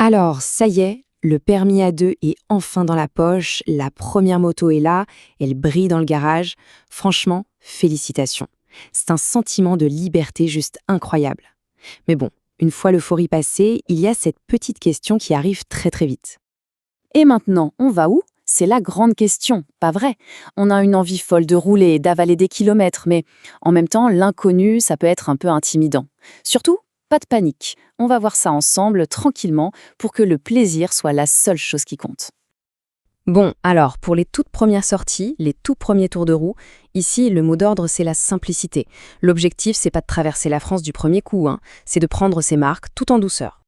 Alors, ça y est, le permis A2 est enfin dans la poche, la première moto est là, elle brille dans le garage. Franchement, félicitations. C'est un sentiment de liberté juste incroyable. Mais bon, une fois l'euphorie passée, il y a cette petite question qui arrive très très vite. Et maintenant, on va où? C'est la grande question, pas vrai? On a une envie folle de rouler et d'avaler des kilomètres, mais en même temps, l'inconnu, ça peut être un peu intimidant. Surtout, pas de panique. On va voir ça ensemble, tranquillement, pour que le plaisir soit la seule chose qui compte. Bon, alors, pour les toutes premières sorties, les tout premiers tours de roue, ici, le mot d'ordre, c'est la simplicité. L'objectif, c'est pas de traverser la France du premier coup, c'est de prendre ses marques tout en douceur.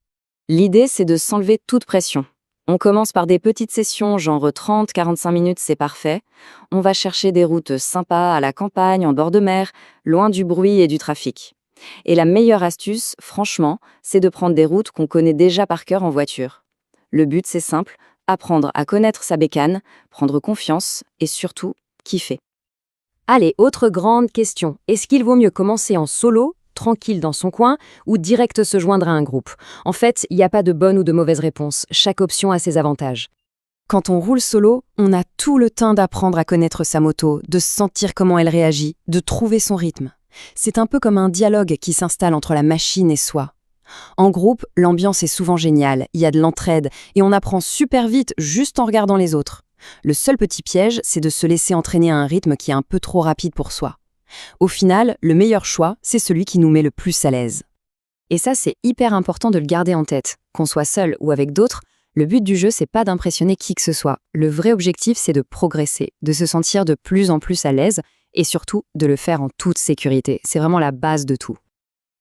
L'idée, c'est de s'enlever toute pression. On commence par des petites sessions, genre 30-45 minutes, c'est parfait. On va chercher des routes sympas à la campagne, en bord de mer, loin du bruit et du trafic. Et la meilleure astuce, franchement, c'est de prendre des routes qu'on connaît déjà par cœur en voiture. Le but, c'est simple, apprendre à connaître sa bécane, prendre confiance et surtout, kiffer. Allez, autre grande question. Est-ce qu'il vaut mieux commencer en solo, tranquille dans son coin, ou direct se joindre à un groupe? En fait, il n'y a pas de bonne ou de mauvaise réponse. Chaque option a ses avantages. Quand on roule solo, on a tout le temps d'apprendre à connaître sa moto, de sentir comment elle réagit, de trouver son rythme. C'est un peu comme un dialogue qui s'installe entre la machine et soi. En groupe, l'ambiance est souvent géniale, il y a de l'entraide, et on apprend super vite juste en regardant les autres. Le seul petit piège, c'est de se laisser entraîner à un rythme qui est un peu trop rapide pour soi. Au final, le meilleur choix, c'est celui qui nous met le plus à l'aise. Et ça, c'est hyper important de le garder en tête. Qu'on soit seul ou avec d'autres, le but du jeu, c'est pas d'impressionner qui que ce soit. Le vrai objectif, c'est de progresser, de se sentir de plus en plus à l'aise et surtout de le faire en toute sécurité. C'est vraiment la base de tout.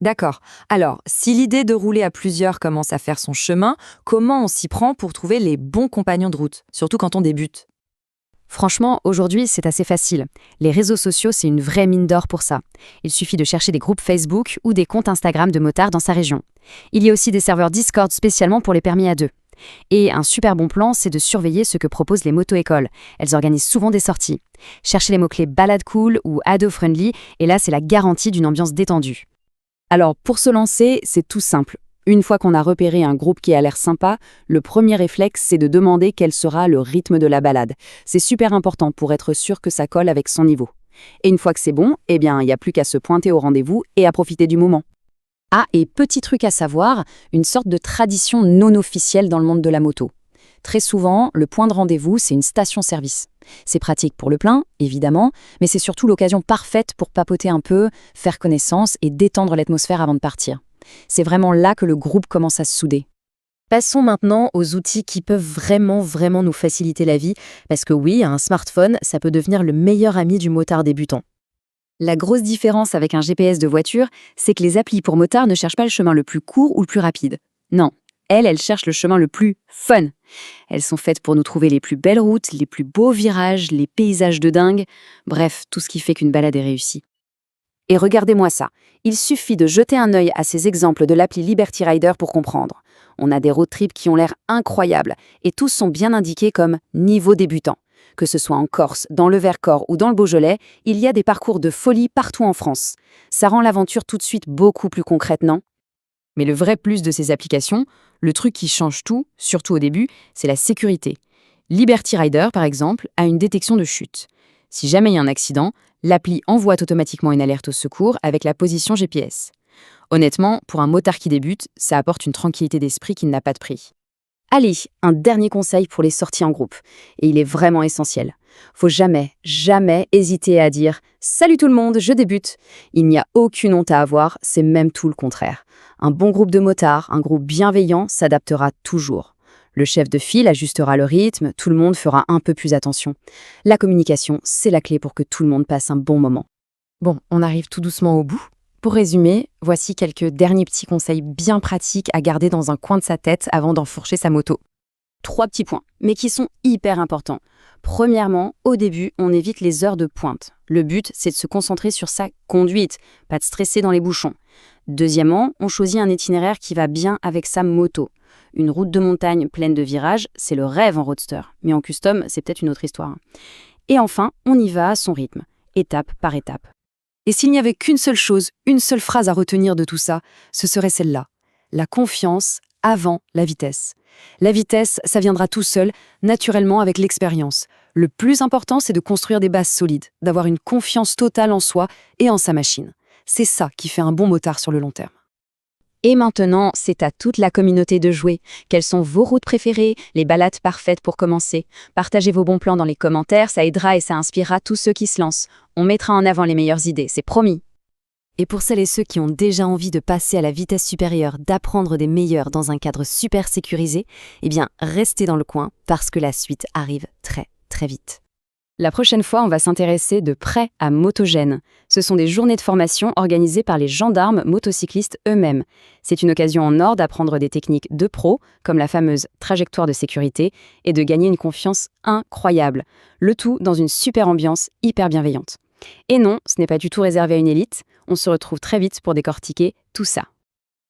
D'accord. Alors, si l'idée de rouler à plusieurs commence à faire son chemin, comment on s'y prend pour trouver les bons compagnons de route, surtout quand on débute? Franchement, aujourd'hui, c'est assez facile. Les réseaux sociaux, c'est une vraie mine d'or pour ça. Il suffit de chercher des groupes Facebook ou des comptes Instagram de motards dans sa région. Il y a aussi des serveurs Discord spécialement pour les permis A2. Et un super bon plan, c'est de surveiller ce que proposent les moto-écoles. Elles organisent souvent des sorties. Cherchez les mots-clés balade cool ou ado-friendly, et là, c'est la garantie d'une ambiance détendue. Alors, pour se lancer, c'est tout simple. Une fois qu'on a repéré un groupe qui a l'air sympa, le premier réflexe, c'est de demander quel sera le rythme de la balade. C'est super important pour être sûr que ça colle avec son niveau. Et une fois que c'est bon, il n'y a plus qu'à se pointer au rendez-vous et à profiter du moment. Ah, et petit truc à savoir, une sorte de tradition non officielle dans le monde de la moto. Très souvent, le point de rendez-vous, c'est une station-service. C'est pratique pour le plein, évidemment, mais c'est surtout l'occasion parfaite pour papoter un peu, faire connaissance et détendre l'atmosphère avant de partir. C'est vraiment là que le groupe commence à se souder. Passons maintenant aux outils qui peuvent vraiment nous faciliter la vie, parce que oui, un smartphone, ça peut devenir le meilleur ami du motard débutant. La grosse différence avec un GPS de voiture, c'est que les applis pour motards ne cherchent pas le chemin le plus court ou le plus rapide. Non, elles cherchent le chemin le plus fun. Elles sont faites pour nous trouver les plus belles routes, les plus beaux virages, les paysages de dingue, bref, tout ce qui fait qu'une balade est réussie. Et regardez-moi ça, il suffit de jeter un œil à ces exemples de l'appli Liberty Rider pour comprendre. On a des road trips qui ont l'air incroyables, et tous sont bien indiqués comme niveau débutant. Que ce soit en Corse, dans le Vercors ou dans le Beaujolais, il y a des parcours de folie partout en France. Ça rend l'aventure tout de suite beaucoup plus concrète, non ? Mais le vrai plus de ces applications, le truc qui change tout, surtout au début, c'est la sécurité. Liberty Rider, par exemple, a une détection de chute. Si jamais il y a un accident, l'appli envoie automatiquement une alerte au secours avec la position GPS. Honnêtement, pour un motard qui débute, ça apporte une tranquillité d'esprit qui n'a pas de prix. Allez, un dernier conseil pour les sorties en groupe, et il est vraiment essentiel. Faut jamais hésiter à dire « Salut tout le monde, je débute ». Il n'y a aucune honte à avoir, c'est même tout le contraire. Un bon groupe de motards, un groupe bienveillant, s'adaptera toujours. Le chef de file ajustera le rythme, tout le monde fera un peu plus attention. La communication, c'est la clé pour que tout le monde passe un bon moment. Bon, on arrive tout doucement au bout. Pour résumer, voici quelques derniers petits conseils bien pratiques à garder dans un coin de sa tête avant d'enfourcher sa moto. 3 petits points, mais qui sont hyper importants. Premièrement, au début, on évite les heures de pointe. Le but, c'est de se concentrer sur sa conduite, pas de stresser dans les bouchons. Deuxièmement, on choisit un itinéraire qui va bien avec sa moto. Une route de montagne pleine de virages, c'est le rêve en roadster, mais en custom, c'est peut-être une autre histoire. Et enfin, on y va à son rythme, étape par étape. Et s'il n'y avait qu'une seule chose, une seule phrase à retenir de tout ça, ce serait celle-là. La confiance avant la vitesse. La vitesse, ça viendra tout seul, naturellement avec l'expérience. Le plus important, c'est de construire des bases solides, d'avoir une confiance totale en soi et en sa machine. C'est ça qui fait un bon motard sur le long terme. Et maintenant, c'est à toute la communauté de jouer. Quelles sont vos routes préférées, les balades parfaites pour commencer? Partagez vos bons plans dans les commentaires, ça aidera et ça inspirera tous ceux qui se lancent. On mettra en avant les meilleures idées, c'est promis. Et pour celles et ceux qui ont déjà envie de passer à la vitesse supérieure, d'apprendre des meilleurs dans un cadre super sécurisé, eh bien, restez dans le coin parce que la suite arrive très, très vite. La prochaine fois, on va s'intéresser de près à Motogène. Ce sont des journées de formation organisées par les gendarmes motocyclistes eux-mêmes. C'est une occasion en or d'apprendre des techniques de pro, comme la fameuse trajectoire de sécurité, et de gagner une confiance incroyable. Le tout dans une super ambiance hyper bienveillante. Et non, ce n'est pas du tout réservé à une élite. On se retrouve très vite pour décortiquer tout ça.